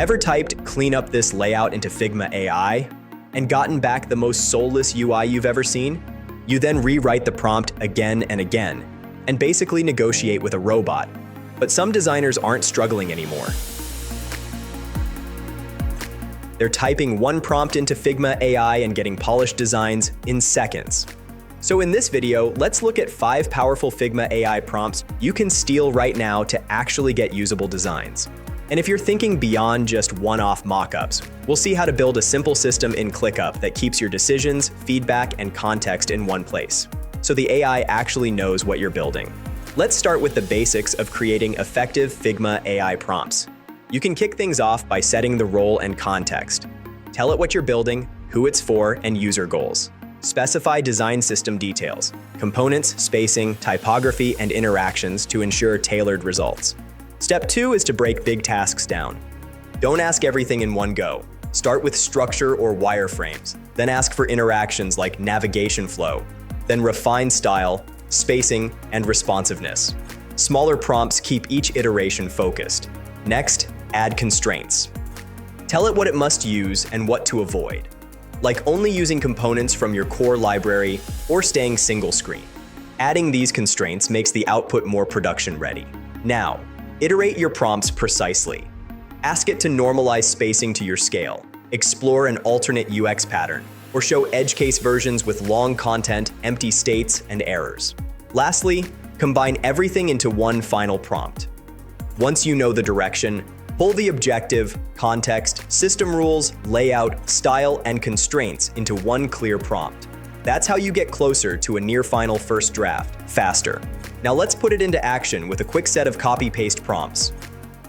Ever typed "clean up this layout" into Figma AI and gotten back the most soulless UI you've ever seen? You then rewrite the prompt again and again, and basically negotiate with a robot. But some designers aren't struggling anymore. They're typing one prompt into Figma AI and getting polished designs in seconds. So in this video, let's look at 5 powerful Figma AI prompts you can steal right now to actually get usable designs. And if you're thinking beyond just one-off mockups, we'll see how to build a simple system in ClickUp that keeps your decisions, feedback, and context in one place, so the AI actually knows what you're building. Let's start with the basics of creating effective Figma AI prompts. You can kick things off by setting the role and context. Tell it what you're building, who it's for, and user goals. Specify design system details, components, spacing, typography, and interactions to ensure tailored results. Step 2 is to break big tasks down. Don't ask everything in one go. Start with structure or wireframes, then ask for interactions like navigation flow, then refine style, spacing, and responsiveness. Smaller prompts keep each iteration focused. Next, add constraints. Tell it what it must use and what to avoid, like only using components from your core library or staying single screen. Adding these constraints makes the output more production ready. Now, iterate your prompts precisely. Ask it to normalize spacing to your scale, explore an alternate UX pattern, or show edge case versions with long content, empty states, and errors. Lastly, combine everything into one final prompt. Once you know the direction, pull the objective, context, system rules, layout, style, and constraints into one clear prompt. That's how you get closer to a near-final first draft, faster. Now let's put it into action with a quick set of copy-paste prompts.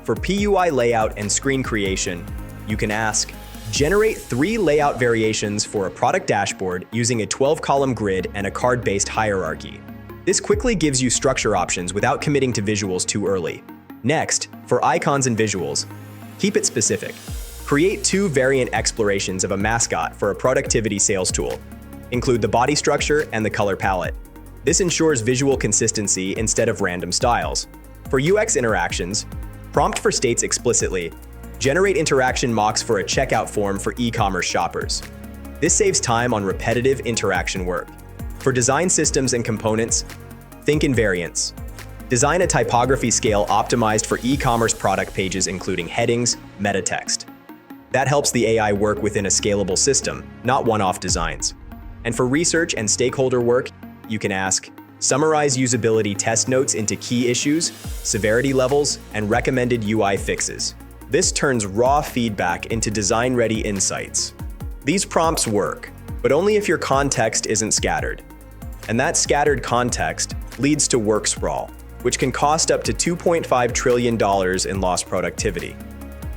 For PUI layout and screen creation, you can ask, generate 3 layout variations for a product dashboard using a 12-column grid and a card-based hierarchy. This quickly gives you structure options without committing to visuals too early. Next, for icons and visuals, keep it specific. Create 2 variant explorations of a mascot for a productivity sales tool. Include the body structure and the color palette. This ensures visual consistency instead of random styles. For UX interactions, prompt for states explicitly. Generate interaction mocks for a checkout form for e-commerce shoppers. This saves time on repetitive interaction work. For design systems and components, think in variants. Design a typography scale optimized for e-commerce product pages including headings, meta text. That helps the AI work within a scalable system, not one-off designs. And for research and stakeholder work, you can ask, summarize usability test notes into key issues, severity levels, and recommended UI fixes. This turns raw feedback into design-ready insights. These prompts work, but only if your context isn't scattered. And that scattered context leads to work sprawl, which can cost up to $2.5 trillion in lost productivity.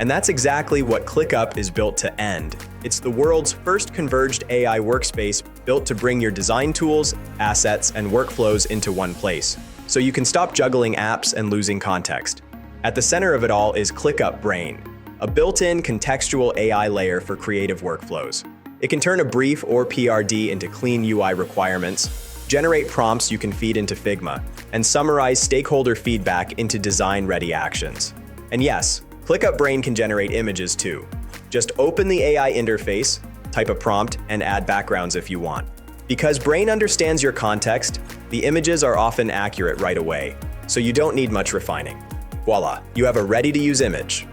And that's exactly what ClickUp is built to end. It's the world's first converged AI workspace built to bring your design tools, assets, and workflows into one place, so you can stop juggling apps and losing context. At the center of it all is ClickUp Brain, a built-in contextual AI layer for creative workflows. It can turn a brief or PRD into clean UI requirements, generate prompts you can feed into Figma, and summarize stakeholder feedback into design-ready actions. And yes, ClickUp Brain can generate images too. Just open the AI interface, type a prompt, and add backgrounds if you want. Because Brain understands your context, the images are often accurate right away, so you don't need much refining. Voila, you have a ready-to-use image.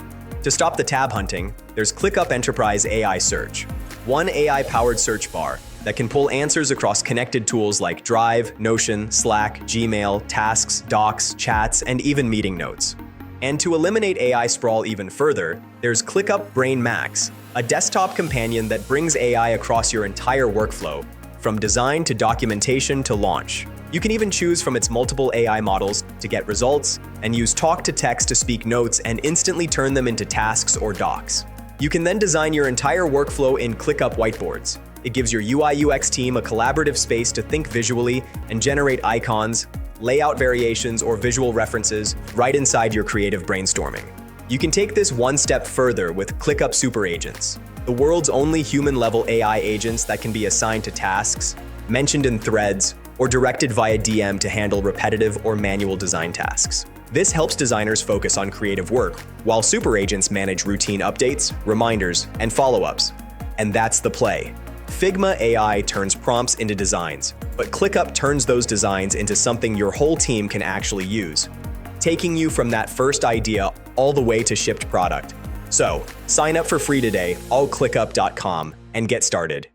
To stop the tab hunting, there's ClickUp Enterprise AI Search, one AI-powered search bar that can pull answers across connected tools like Drive, Notion, Slack, Gmail, Tasks, Docs, Chats, and even meeting notes. And to eliminate AI sprawl even further, there's ClickUp Brain Max, a desktop companion that brings AI across your entire workflow, from design to documentation to launch. You can even choose from its multiple AI models to get results and use talk-to-text to speak notes and instantly turn them into tasks or docs. You can then design your entire workflow in ClickUp whiteboards. It gives your UI/UX team a collaborative space to think visually and generate icons, layout variations, or visual references right inside your creative brainstorming. You can take this one step further with ClickUp Super Agents, the world's only human-level AI agents that can be assigned to tasks, mentioned in threads, or directed via DM to handle repetitive or manual design tasks. This helps designers focus on creative work, while super agents manage routine updates, reminders, and follow-ups. And that's the play. Figma AI turns prompts into designs, but ClickUp turns those designs into something your whole team can actually use, taking you from that first idea all the way to shipped product. So, sign up for free today, allclickup.com, and get started.